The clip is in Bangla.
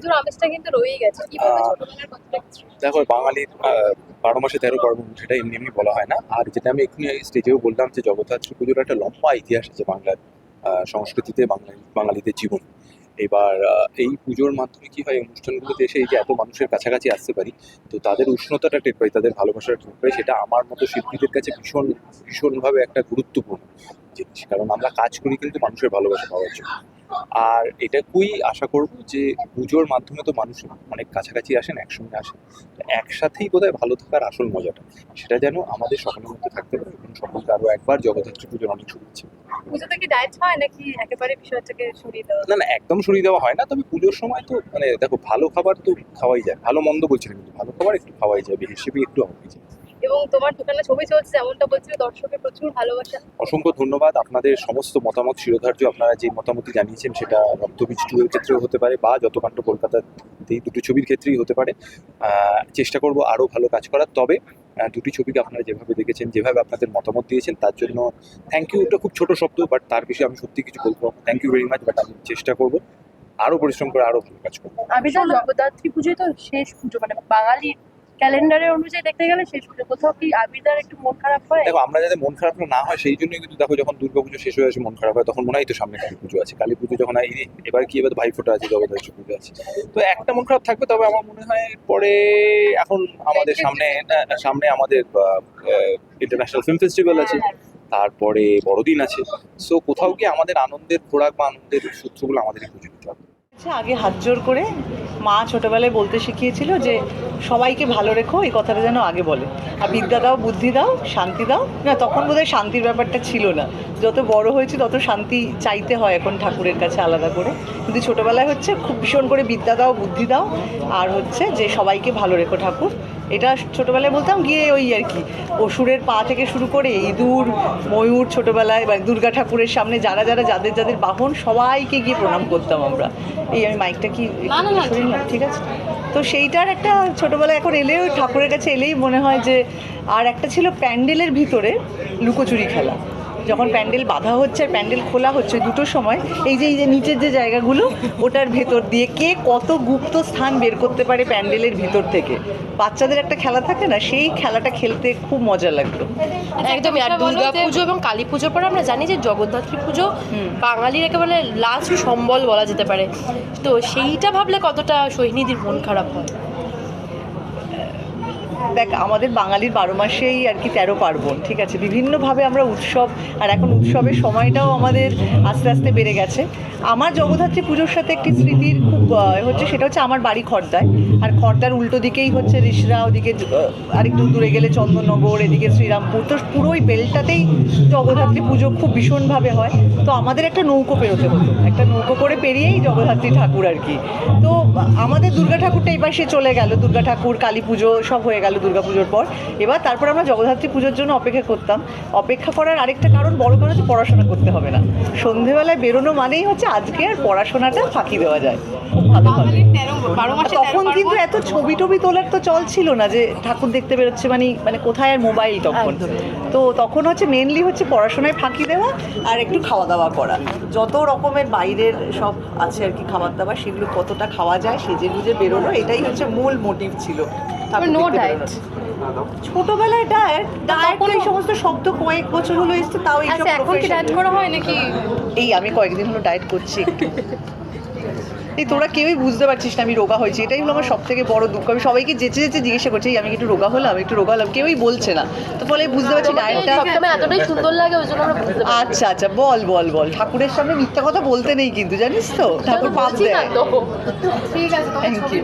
পুজোর আমেজটা কিন্তু রয়েই গেছে, কি বলবে ছোটবেলার কথাটা কিছু? দেখো বাঙালির 12 মাসে 13 পার্বণ, সেটা এমনি এমনি বলা হয় না। আর যেটা আমি এক্ষুনি স্টেজেও বললাম যে জগদ্ধাত্রী পুজোর একটা লম্বা ইতিহাস আছে বাংলার সংস্কৃতিতে, বাঙালিদের জীবন। এবার এই পুজোর মাধ্যমে কি হয়, অনুষ্ঠানগুলোতে এসে এই যে এত মানুষের কাছাকাছি আসতে পারি, তো তাদের উষ্ণতাটা টের পাই, তাদের ভালোবাসাটা টের পাই। সেটা আমার মতো শিল্পীদের কাছে ভীষণভাবে একটা গুরুত্বপূর্ণ জিনিস, কারণ আমরা কাজ করি কিন্তু মানুষের ভালোবাসা পাওয়ার জন্য। আর এটাকেই আশা করব যে পুজোর মাধ্যমে তো মানুষ অনেক কাছাকাছি আসেন, একসঙ্গে আসেন, তো একসাথেই বোধহয় ভালো থাকার আসল মজাটা, সেটা যেন আমাদের সকলের মধ্যে থাকতে পারে। এবং সকলকে আরো একবার জগদ্ধাত্রী পুজোর অনেক শুভেচ্ছা। পুজোতে কি ডায়েট হয় নাকি একেবারে বিষয়টাকে সরিয়ে দেওয়া? না না, একদম সরিয়ে দেওয়া হয় না, তবে পুজোর সময় তো মানে দেখো, ভালো খাবার তো খাওয়াই যায়, ভালো মন্দ বলছি না, কিন্তু ভালো খাবার একটু খাওয়াই যায়, হিসেবে একটু হওয়াই যায়। এবং তোমার দোকানে ছবি চলছে, যেমনটা বলছিল, দর্শকের প্রচুর ভালোবাসা। অসংখ্য ধন্যবাদ। আপনাদের সমস্ত মতামত শিরোধার্য। আপনারা যে মতামতই জানিয়েছেন, সেটা রক্তবীজ 2 এর ক্ষেত্রেও হতে পারে, বা যতকাণ্ড কলকাতাতেই দুটো ছবির ক্ষেত্রেই হতে পারে। চেষ্টা করব আরও ভালো কাজ করার। তবে দুটি ছবিকে আপনারা যেভাবে দেখেছেন, যেভাবে আপনাদের মতামত দিয়েছেন, তার জন্য থ্যাংক ইউ। এটা খুব ছোট শব্দ, বাট তার বিষয়ে আমি সত্যি কিছু বলবো। Thank you very much. But আমি চেষ্টা করবো আরও পরিশ্রম করে আরও ভালো কাজ করবো। আমি তো জগদ্ধাত্রী পুজোয় তো শেষ পুজো, মানে বাঙালির ক্যালেন্ডারের অনুযায়ী দেখতে গেলে শেষ পুজো। কোথাও কি আবিদার একটু মন খারাপ হয়? দেখো, আমরা যাতে মন খারাপ না হয় সেই জন্যই কিন্তু দেখো, যখন দুর্গাপুজো শেষ হয়ে আসে মন খারাপ হয়, তখন মনে হয় তো সামনে কালী পুজো আছে, কালী পুজো যখন এবার কি, এবার ভাইফোঁটা আছে, জগদ্ধাত্রী পুজো আছে, তো একটা মন খারাপ থাকবে। তবে আমার মনে হয় পরে এখন আমাদের সামনে আমাদের ইন্টারন্যাশনাল ফিল্ম ফেস্টিভ্যাল আছে, তারপরে বড়দিন আছে। সো কোথাও গিয়ে আমাদের আনন্দের খোরাক বা আনন্দের সূত্রগুলো আমাদেরই খুঁজে নিতে হবে। আগে হাত জোর করে মা ছোটবেলায় বলতে শিখিয়েছিল যে সবাইকে ভালো রেখো, এই কথাটা যেন আগে বলে। আর বিদ্যা দাও, বুদ্ধি দাও, শান্তি দাও। না, তখন বোধহয় শান্তির ব্যাপারটা ছিল না। যত বড় হয়েছি তত শান্তি চাইতে হয় এখন ঠাকুরের কাছে আলাদা করে। কিন্তু ছোটবেলায় হচ্ছে খুব ভীষণ করে বিদ্যা দাও, বুদ্ধি দাও, আর হচ্ছে যে সবাইকে ভালো রেখো ঠাকুর। এটা ছোটবেলায় বলতাম। গিয়ে ওই আর কি অসুরের পা থেকে শুরু করে ইঁদুর, ময়ূর, ছোটবেলায় বা দুর্গা ঠাকুরের সামনে যাদের বাহন, সবাইকে গিয়ে প্রণাম করতাম আমরা। এই আমি মাইকটা কি শুনলাম, ঠিক আছে? তো সেইটার একটা ছোটবেলায় এখন এলেও ঠাকুরের কাছে এলেই মনে হয় যে। আর একটা ছিল প্যান্ডেলের ভিতরে লুকোচুরি খেলা। যখন প্যান্ডেল বাঁধা হচ্ছে আর প্যান্ডেল খোলা হচ্ছে, দুটোর সময় এই যে নিচের যে জায়গাগুলো, ওটার ভেতর দিয়ে কে কত গুপ্ত স্থান বের করতে পারে প্যান্ডেলের ভিতর থেকে, বাচ্চাদের একটা খেলা থাকে না, সেই খেলাটা খেলতে খুব মজা লাগতো। একদমই। আর দুর্গা পুজো এবং কালী পুজোর পরে আমরা জানি যে জগদ্ধাত্রী পুজো বাঙালির একেবারে লাস্ট সম্বল বলা যেতে পারে। তো সেইটা ভাবলে কতটা সোহিনীদির মন খারাপ হয়? দেখ, আমাদের বাঙালির 12 মাসেই আর কি 13 পার্বণ, ঠিক আছে? বিভিন্নভাবে আমরা উৎসব, আর এখন উৎসবের সময়টাও আমাদের আস্তে আস্তে বেড়ে গেছে। আমার জগদ্ধাত্রী পুজোর সাথে একটি স্মৃতির খুব হচ্ছে, সেটা হচ্ছে আমার বাড়ি খড়দায়। আর খড়দার উল্টো দিকেই হচ্ছে রিষড়া, ওদিকে আরেকটু দূরে গেলে চন্দননগর, এদিকে শ্রীরামপুর। তো পুরো ওই বেলটাতেই জগদ্ধাত্রী পুজো খুব ভীষণভাবে হয়। তো আমাদের একটা নৌকো পেরোতে হতো, একটা নৌকো করে পেরিয়েই জগদ্ধাত্রী ঠাকুর আর কি। তো আমাদের দুর্গা ঠাকুরটা এই পাশে চলে গেল, দুর্গা ঠাকুর, কালী পুজো সব হয়ে গেল দুর্গা পুজোর পর। এবার তারপর আমরা জগদ্ধাত্রী পুজোর জন্য অপেক্ষা করতাম। অপেক্ষা করার আরেকটা বড় কারণ হচ্ছে পড়াশোনা করতে হবে না। সন্ধেবেলায় বেরোনো মানেই হচ্ছে আজকে আর পড়াশোনাটা ফাঁকি দেওয়া যায় খুব ভালোভাবে। তখন কিন্তু এত ছবি টবি তোলার তো চল ছিল না যে ঠাকুর দেখতে বেরোচ্ছে, মানে কোথায় আর মোবাইল তখন। তো তখন হচ্ছে মেনলি হচ্ছে পড়াশোনায় ফাঁকি দেওয়া আর একটু খাওয়া দাওয়া করা। যত রকমের বাইরের সব আছে আর কি খাবার দাবার, সেগুলো কতটা খাওয়া যায় সেজে গুজে বেরোনো, এটাই হচ্ছে মূল মোটিভ ছিল। No diet? ছোটবেলায় ডায়েট এই সমস্ত শব্দ কয়েক বছর হলো এসছে, তাও এই সব এখন কি ডায়েট করা হয় নাকি? এই আমি কয়েকদিন হলো ডায়েট করছি একটু। এই তোরা কেউই বুঝতে পারছিস না আমি রোগা হয়েছি, এটাই হলো আমার সব থেকে বড় দুঃখ। আমি সবাইকে যেচে জিজ্ঞাসা করছি আমি একটু রোগা হলাম, কেউই বলছে না। তো ফলে বুঝতে পারছি ডায়েটটা এতটাই সুন্দর লাগে, ওই জন্য আমরা বুঝতে পারি। আচ্ছা, বল। ঠাকুরের সামনে মিথ্যা কথা বলতে নেই কিন্তু, জানিস তো? ঠাকুর পাপ দেয়। ঠিক আছে, থ্যাংক ইউ।